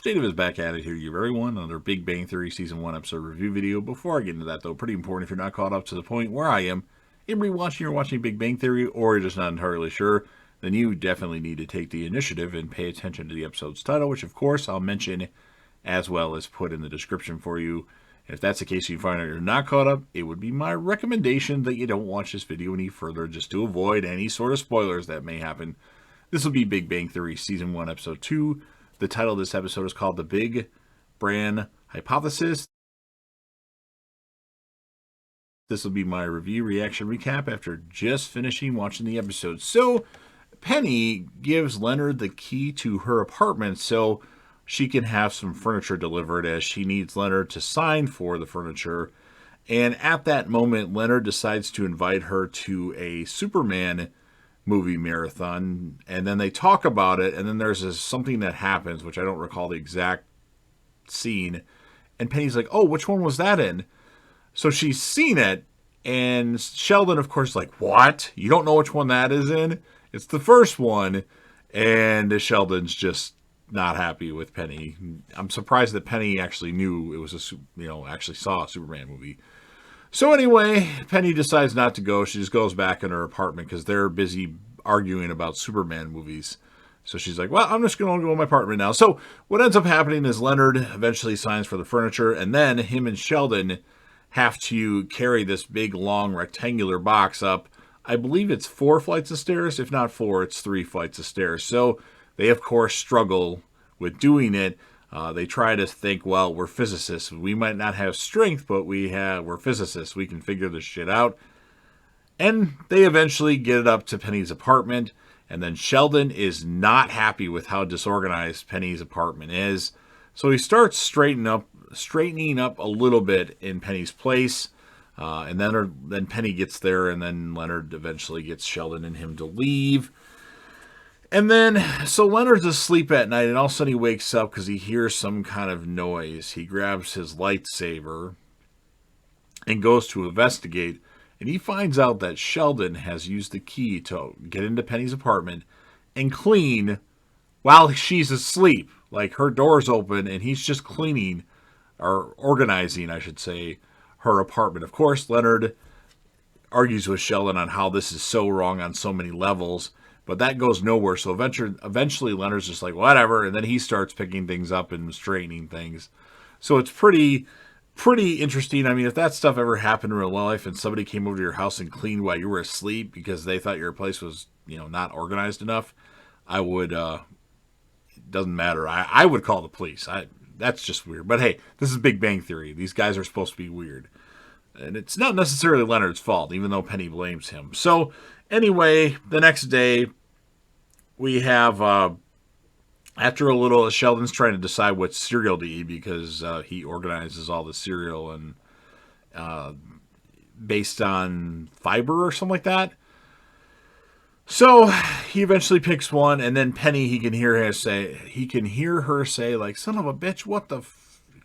Jada is back at it here, you everyone, another Big Bang Theory Season 1 episode review video. Before I get into that, though, pretty important if you're not caught up to the point where I am in rewatching or watching Big Bang Theory, or you're just not entirely sure, then you definitely need to take the initiative and pay attention to the episode's title, which, of course, I'll mention as well as put in the description for you. If that's the case, you find out you're not caught up, it would be my recommendation that you don't watch this video any further just to avoid any sort of spoilers that may happen. This will be Big Bang Theory Season 1, Episode 2. The title of this episode is called The Big Bran Hypothesis. This will be my review, reaction, recap after just finishing watching the episode. So, Penny gives Leonard the key to her apartment so she can have some furniture delivered, as she needs Leonard to sign for the furniture. And at that moment, Leonard decides to invite her to a Superman movie marathon, and then they talk about it, and then there's something that happens, which I don't recall the exact scene, and Penny's like, oh, which one was that in? So she's seen it, and Sheldon, of course, is like, what? You don't know which one that is in? It's the first one. And Sheldon's just not happy with Penny. I'm surprised that Penny actually knew it was actually saw a Superman movie. So anyway, Penny decides not to go. She just goes back in her apartment because they're busy arguing about Superman movies. So she's like, well, I'm just going to go to my apartment now. So what ends up happening is Leonard eventually signs for the furniture, and then him and Sheldon have to carry this big, long, rectangular box up. I believe it's 4 flights of stairs. If not 4, it's 3 flights of stairs. So they, of course, struggle with doing it. They try to think, well, we're physicists. We might not have strength, but we're physicists. We can figure this shit out. And they eventually get it up to Penny's apartment. And then Sheldon is not happy with how disorganized Penny's apartment is. So he starts straightening up a little bit in Penny's place. And then Penny gets there, and then Leonard eventually gets Sheldon and him to leave. And then, so Leonard's asleep at night, and all of a sudden he wakes up because he hears some kind of noise. He grabs his lightsaber and goes to investigate, and he finds out that Sheldon has used the key to get into Penny's apartment and clean while she's asleep. Like, her door's open, and he's just cleaning, or organizing, I should say, her apartment. Of course, Leonard argues with Sheldon on how this is so wrong on so many levels, but that goes nowhere. So eventually Leonard's just like, whatever, and then he starts picking things up and straightening things. So it's pretty interesting. I mean, if that stuff ever happened in real life and somebody came over to your house and cleaned while you were asleep because they thought your place was, not organized enough, I would, it doesn't matter. I would call the police. That's just weird. But hey, this is Big Bang Theory. These guys are supposed to be weird. And it's not necessarily Leonard's fault, even though Penny blames him. So anyway, the next day, we have, after a little, Sheldon's trying to decide what cereal to eat because he organizes all the cereal and based on fiber or something like that. So he eventually picks one, and then Penny, he can hear her say, like, son of a bitch, what the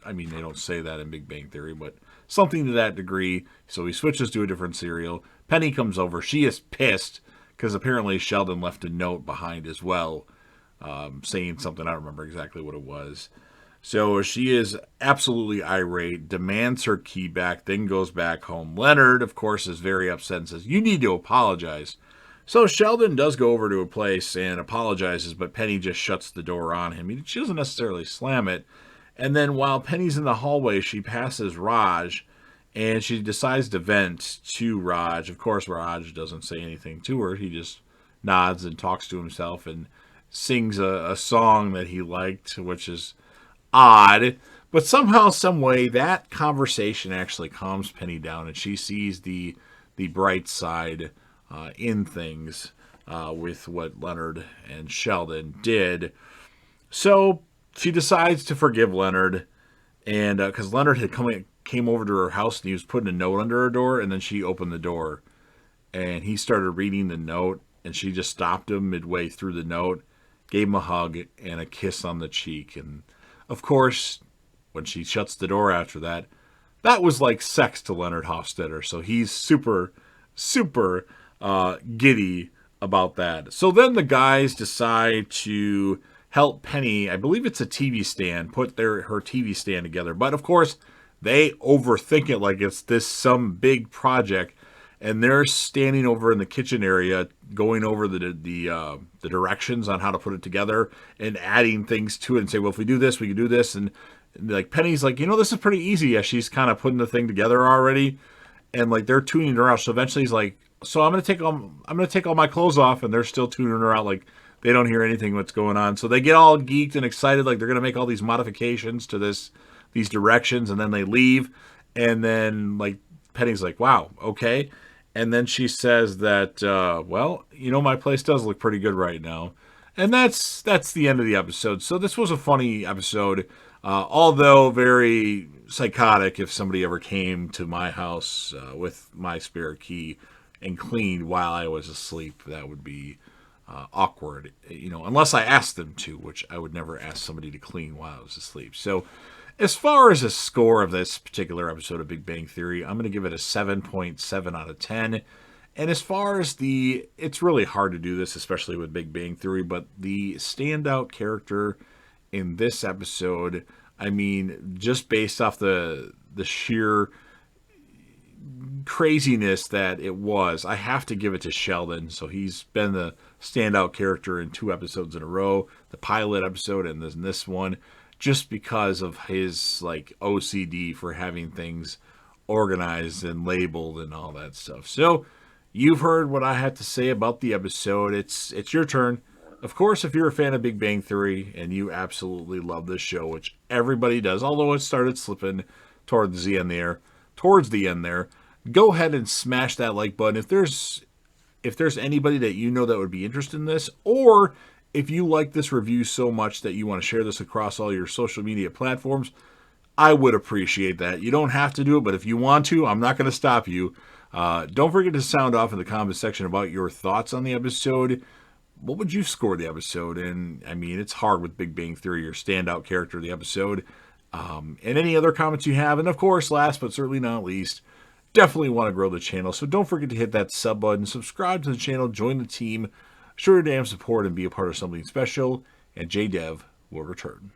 I mean, they don't say that in Big Bang Theory, but something to that degree. So he switches to a different cereal. Penny comes over. She is pissed because apparently Sheldon left a note behind as well, saying something. I don't remember exactly what it was. So she is absolutely irate, demands her key back, then goes back home. Leonard, of course, is very upset and says, you need to apologize. So Sheldon does go over to a place and apologizes, but Penny just shuts the door on him. She doesn't necessarily slam it. And then while Penny's in the hallway, she passes Raj, and she decides to vent to Raj. Of course, Raj doesn't say anything to her. He just nods and talks to himself and sings a song that he liked, which is odd. But somehow, some way, that conversation actually calms Penny down, and she sees the bright side in things with what Leonard and Sheldon did. So she decides to forgive Leonard, and because Leonard had came over to her house and he was putting a note under her door, and then she opened the door, and he started reading the note, and she just stopped him midway through the note, gave him a hug and a kiss on the cheek. And of course, when she shuts the door after that, that was like sex to Leonard Hofstadter. So he's super giddy about that. So then the guys decide to help Penny, I believe it's a TV stand, put her TV stand together. But of course, they overthink it like it's some big project, and they're standing over in the kitchen area, going over the directions on how to put it together and adding things to it, and say, well, if we do this, we can do this, and like Penny's like, this is pretty easy, as she's kind of putting the thing together already, and like they're tuning her out. So eventually he's like, so I'm gonna take all my clothes off, and they're still tuning her out, like they don't hear anything what's going on. So they get all geeked and excited, like they're gonna make all these modifications to these directions, and then they leave, and then like Penny's like, wow, okay. And then she says that, well, my place does look pretty good right now. And that's the end of the episode. So this was a funny episode, although very psychotic. If somebody ever came to my house with my spare key and cleaned while I was asleep, that would be awkward, unless I asked them to, which I would never ask somebody to clean while I was asleep. So as far as a score of this particular episode of Big Bang Theory, I'm going to give it a 7.7 out of 10. And as far as it's really hard to do this, especially with Big Bang Theory, but the standout character in this episode, I mean, just based off the sheer craziness that it was, I have to give it to Sheldon. So he's been the standout character in 2 episodes in a row, the pilot episode and this one, just because of his like OCD for having things organized and labeled and all that stuff. So you've heard what I had to say about the episode. It's your turn. Of course, if you're a fan of Big Bang Theory and you absolutely love this show, which everybody does, although it started slipping towards the end there, go ahead and smash that like button. If there's anybody that that would be interested in this, or if you like this review so much that you want to share this across all your social media platforms, I would appreciate that. You don't have to do it, but if you want to, I'm not going to stop you. Don't forget to sound off in the comment section about your thoughts on the episode. What would you score the episode? And I mean, it's hard with Big Bang Theory, your standout character of the episode. And any other comments you have. And of course, last but certainly not least, definitely want to grow the channel. So don't forget to hit that sub button, subscribe to the channel, join the team, show your damn support, and be a part of something special. And JDev will return.